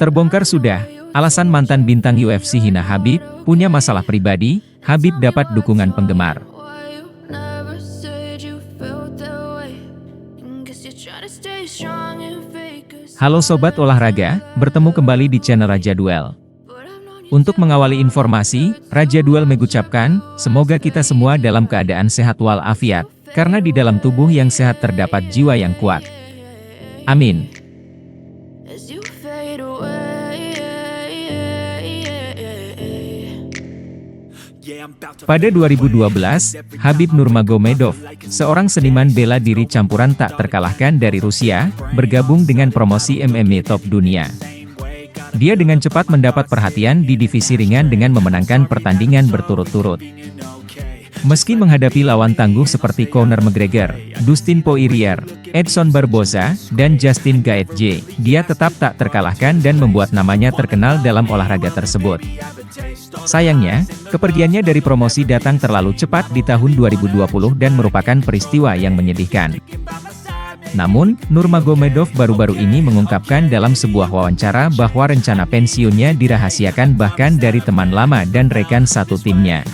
Terbongkar sudah, alasan mantan bintang UFC hina Khabib, punya masalah pribadi, Khabib dapat dukungan penggemar. Halo Sobat Olahraga, bertemu kembali di channel Raja Duel. Untuk mengawali informasi, Raja Duel mengucapkan, semoga kita semua dalam keadaan sehat walafiat, karena di dalam tubuh yang sehat terdapat jiwa yang kuat. Amin. Pada 2012, Khabib Nurmagomedov, seorang seniman bela diri campuran tak terkalahkan dari Rusia, bergabung dengan promosi MMA top dunia. Dia dengan cepat mendapat perhatian di divisi ringan dengan memenangkan pertandingan berturut-turut. Meski menghadapi lawan tangguh seperti Conor McGregor, Dustin Poirier, Edson Barboza, dan Justin Gaethje, dia tetap tak terkalahkan dan membuat namanya terkenal dalam olahraga tersebut. Sayangnya, kepergiannya dari promosi datang terlalu cepat di tahun 2020 dan merupakan peristiwa yang menyedihkan. Namun, Nurmagomedov baru-baru ini mengungkapkan dalam sebuah wawancara bahwa rencana pensiunnya dirahasiakan bahkan dari teman lama dan rekan satu timnya.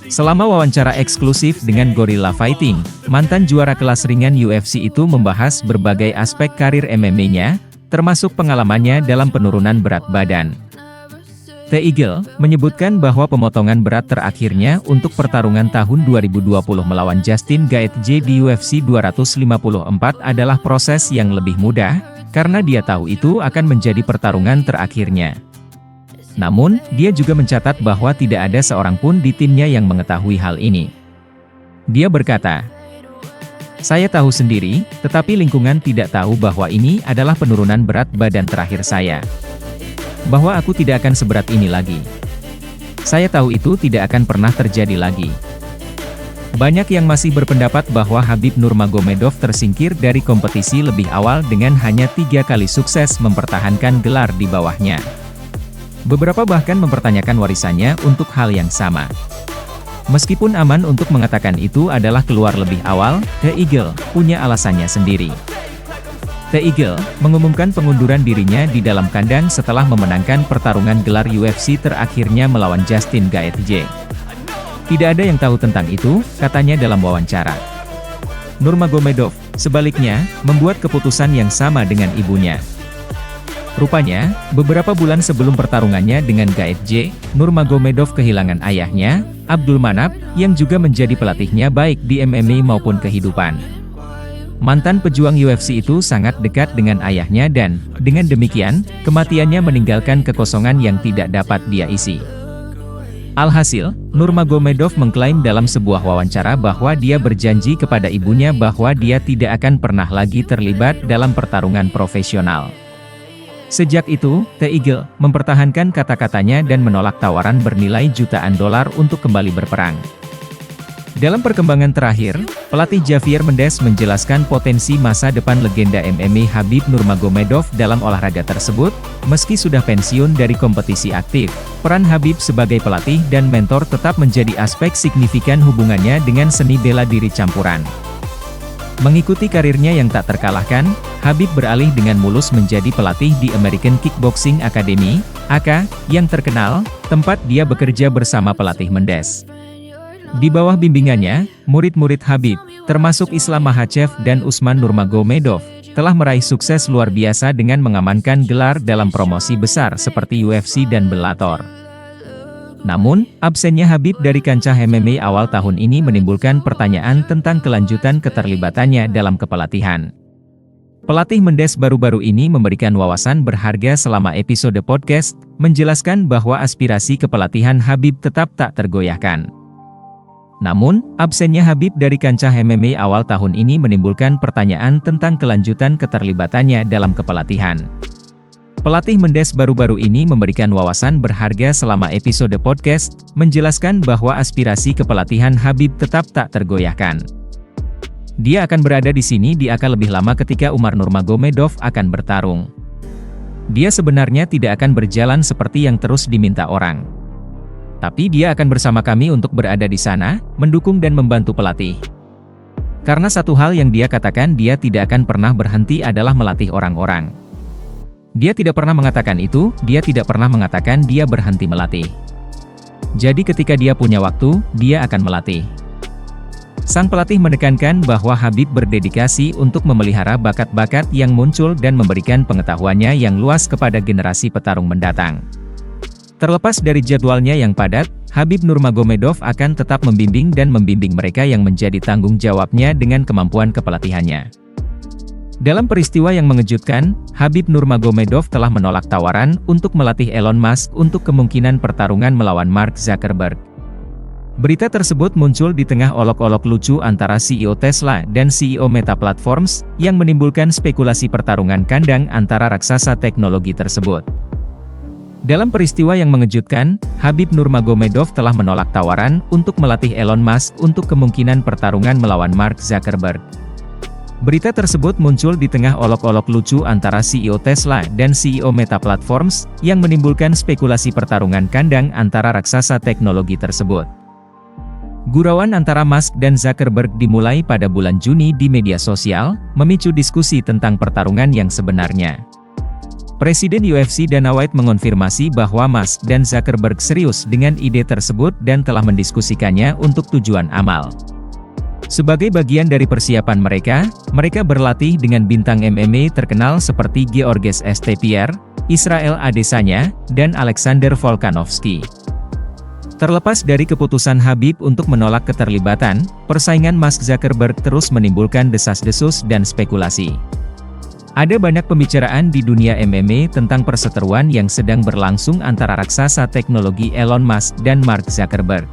Selama wawancara eksklusif dengan Gorilla Fighting, mantan juara kelas ringan UFC itu membahas berbagai aspek karir MMA-nya, termasuk pengalamannya dalam penurunan berat badan. The Eagle menyebutkan bahwa pemotongan berat terakhirnya untuk pertarungan tahun 2020 melawan Justin Gaethje di UFC 254 adalah proses yang lebih mudah, karena dia tahu itu akan menjadi pertarungan terakhirnya. Namun, dia juga mencatat bahwa tidak ada seorang pun di timnya yang mengetahui hal ini. Dia berkata, "Saya tahu sendiri, tetapi lingkungan tidak tahu bahwa ini adalah penurunan berat badan terakhir saya. Bahwa aku tidak akan seberat ini lagi. Saya tahu itu tidak akan pernah terjadi lagi." Banyak yang masih berpendapat bahwa Khabib Nurmagomedov tersingkir dari kompetisi lebih awal dengan hanya 3 kali sukses mempertahankan gelar di bawahnya. Beberapa bahkan mempertanyakan warisannya untuk hal yang sama. Meskipun aman untuk mengatakan itu adalah keluar lebih awal, The Eagle punya alasannya sendiri. The Eagle mengumumkan pengunduran dirinya di dalam kandang setelah memenangkan pertarungan gelar UFC terakhirnya melawan Justin Gaethje. Tidak ada yang tahu tentang itu, katanya dalam wawancara. Nurmagomedov, sebaliknya, membuat keputusan yang sama dengan ibunya. Rupanya, beberapa bulan sebelum pertarungannya dengan Gaethje, Nurmagomedov kehilangan ayahnya, Abdul Manap, yang juga menjadi pelatihnya baik di MMA maupun kehidupan. Mantan pejuang UFC itu sangat dekat dengan ayahnya dan, dengan demikian, kematiannya meninggalkan kekosongan yang tidak dapat dia isi. Alhasil, Nurmagomedov mengklaim dalam sebuah wawancara bahwa dia berjanji kepada ibunya bahwa dia tidak akan pernah lagi terlibat dalam pertarungan profesional. Sejak itu, The Eagle mempertahankan kata-katanya dan menolak tawaran bernilai jutaan dolar untuk kembali berperang. Dalam perkembangan terakhir, pelatih Javier Mendez menjelaskan potensi masa depan legenda MMA Khabib Nurmagomedov dalam olahraga tersebut. Meski sudah pensiun dari kompetisi aktif, peran Khabib sebagai pelatih dan mentor tetap menjadi aspek signifikan hubungannya dengan seni bela diri campuran. Mengikuti karirnya yang tak terkalahkan, Khabib beralih dengan mulus menjadi pelatih di American Kickboxing Academy, AK, yang terkenal, tempat dia bekerja bersama pelatih Mendez. Di bawah bimbingannya, murid-murid Khabib, termasuk Islam Makhachev dan Usman Nurmagomedov, telah meraih sukses luar biasa dengan mengamankan gelar dalam promosi besar seperti UFC dan Bellator. Namun, absennya Khabib dari kancah MMA awal tahun ini menimbulkan pertanyaan tentang kelanjutan keterlibatannya dalam kepelatihan. Pelatih Mendez baru-baru ini memberikan wawasan berharga selama episode podcast, menjelaskan bahwa aspirasi kepelatihan Khabib tetap tak tergoyahkan. Namun, absennya Khabib dari kancah MMA awal tahun ini menimbulkan pertanyaan tentang kelanjutan keterlibatannya dalam kepelatihan. Pelatih Mendez baru-baru ini memberikan wawasan berharga selama episode podcast, menjelaskan bahwa aspirasi kepelatihan Khabib tetap tak tergoyahkan. Dia akan berada di sini di AK lebih lama ketika Umar Nurmagomedov akan bertarung. Dia sebenarnya tidak akan berjalan seperti yang terus diminta orang. Tapi dia akan bersama kami untuk berada di sana, mendukung dan membantu pelatih. Karena satu hal yang dia katakan dia tidak akan pernah berhenti adalah melatih orang-orang. Dia tidak pernah mengatakan itu, dia tidak pernah mengatakan dia berhenti melatih. Jadi ketika dia punya waktu, dia akan melatih. Sang pelatih menekankan bahwa Khabib berdedikasi untuk memelihara bakat-bakat yang muncul dan memberikan pengetahuannya yang luas kepada generasi petarung mendatang. Terlepas dari jadwalnya yang padat, Khabib Nurmagomedov akan tetap membimbing dan membimbing mereka yang menjadi tanggung jawabnya dengan kemampuan kepelatihannya. Dalam peristiwa yang mengejutkan, Khabib Nurmagomedov telah menolak tawaran untuk melatih Elon Musk untuk kemungkinan pertarungan melawan Mark Zuckerberg. Berita tersebut muncul di tengah olok-olok lucu antara CEO Tesla dan CEO Meta Platforms, yang menimbulkan spekulasi pertarungan kandang antara raksasa teknologi tersebut. Dalam peristiwa yang mengejutkan, Khabib Nurmagomedov telah menolak tawaran untuk melatih Elon Musk untuk kemungkinan pertarungan melawan Mark Zuckerberg. Berita tersebut muncul di tengah olok-olok lucu antara CEO Tesla dan CEO Meta Platforms, yang menimbulkan spekulasi pertarungan kandang antara raksasa teknologi tersebut. Gurauan antara Musk dan Zuckerberg dimulai pada bulan Juni di media sosial, memicu diskusi tentang pertarungan yang sebenarnya. Presiden UFC Dana White mengonfirmasi bahwa Musk dan Zuckerberg serius dengan ide tersebut dan telah mendiskusikannya untuk tujuan amal. Sebagai bagian dari persiapan mereka berlatih dengan bintang MMA terkenal seperti Georges St. Pierre, Israel Adesanya, dan Alexander Volkanovski. Terlepas dari keputusan Khabib untuk menolak keterlibatan, persaingan Musk Zuckerberg terus menimbulkan desas-desus dan spekulasi. Ada banyak pembicaraan di dunia MMA tentang perseteruan yang sedang berlangsung antara raksasa teknologi Elon Musk dan Mark Zuckerberg.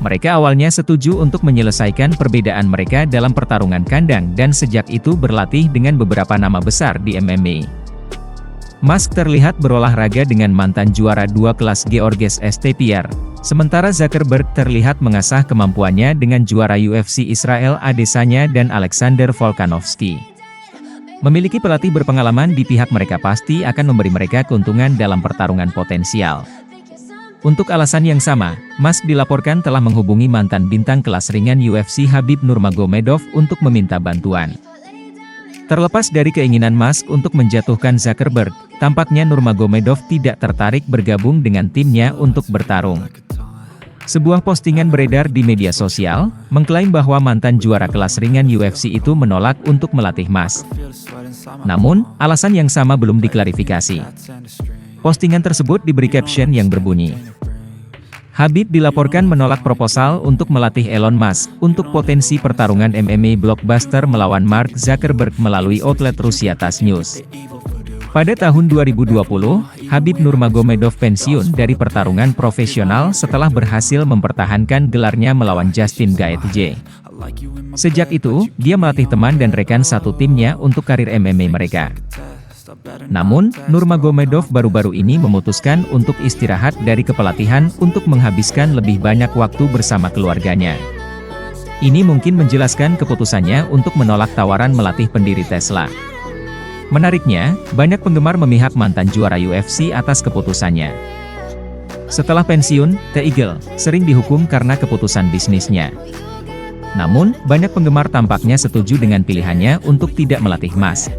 Mereka awalnya setuju untuk menyelesaikan perbedaan mereka dalam pertarungan kandang dan sejak itu berlatih dengan beberapa nama besar di MMA. Musk terlihat berolahraga dengan mantan juara 2 kelas Georges St. Pierre, sementara Zuckerberg terlihat mengasah kemampuannya dengan juara UFC Israel Adesanya dan Alexander Volkanovski. Memiliki pelatih berpengalaman di pihak mereka pasti akan memberi mereka keuntungan dalam pertarungan potensial. Untuk alasan yang sama, Musk dilaporkan telah menghubungi mantan bintang kelas ringan UFC Khabib Nurmagomedov untuk meminta bantuan. Terlepas dari keinginan Musk untuk menjatuhkan Zuckerberg, tampaknya Nurmagomedov tidak tertarik bergabung dengan timnya untuk bertarung. Sebuah postingan beredar di media sosial, mengklaim bahwa mantan juara kelas ringan UFC itu menolak untuk melatih Musk. Namun, alasan yang sama belum diklarifikasi. Postingan tersebut diberi caption yang berbunyi, Khabib dilaporkan menolak proposal untuk melatih Elon Musk untuk potensi pertarungan MMA blockbuster melawan Mark Zuckerberg melalui outlet Rusia TASS News. Pada tahun 2020, Khabib Nurmagomedov pensiun dari pertarungan profesional setelah berhasil mempertahankan gelarnya melawan Justin Gaethje. Sejak itu, dia melatih teman dan rekan satu timnya untuk karir MMA mereka. Namun, Nurmagomedov baru-baru ini memutuskan untuk istirahat dari kepelatihan untuk menghabiskan lebih banyak waktu bersama keluarganya. Ini mungkin menjelaskan keputusannya untuk menolak tawaran melatih pendiri Tesla. Menariknya, banyak penggemar memihak mantan juara UFC atas keputusannya. Setelah pensiun, The Eagle sering dihukum karena keputusan bisnisnya. Namun, banyak penggemar tampaknya setuju dengan pilihannya untuk tidak melatih Musk.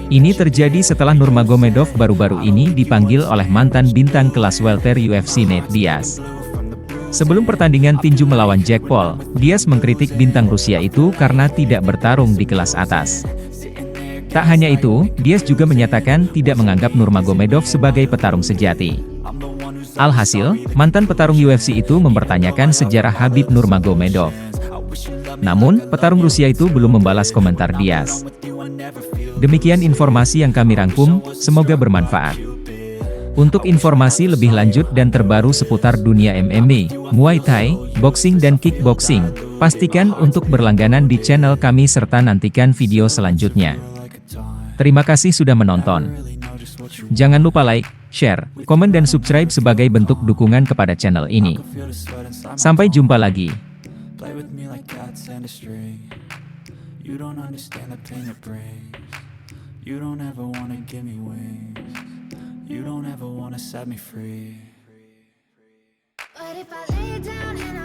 Ini terjadi setelah Nurmagomedov baru-baru ini dipanggil oleh mantan bintang kelas welter UFC Nate Diaz. Sebelum pertandingan tinju melawan Jake Paul, Diaz mengkritik bintang Rusia itu karena tidak bertarung di kelas atas. Tak hanya itu, Diaz juga menyatakan tidak menganggap Nurmagomedov sebagai petarung sejati. Alhasil, mantan petarung UFC itu mempertanyakan sejarah Khabib Nurmagomedov. Namun, petarung Rusia itu belum membalas komentar Diaz. Demikian informasi yang kami rangkum, semoga bermanfaat. Untuk informasi lebih lanjut dan terbaru seputar dunia MMA, Muay Thai, boxing dan kickboxing, pastikan untuk berlangganan di channel kami serta nantikan video selanjutnya. Terima kasih sudah menonton. Jangan lupa like, share, komen dan subscribe sebagai bentuk dukungan kepada channel ini. Sampai jumpa lagi. You don't understand the pain it brings. You don't ever wanna give me wings. You don't ever wanna set me free. But if I lay down and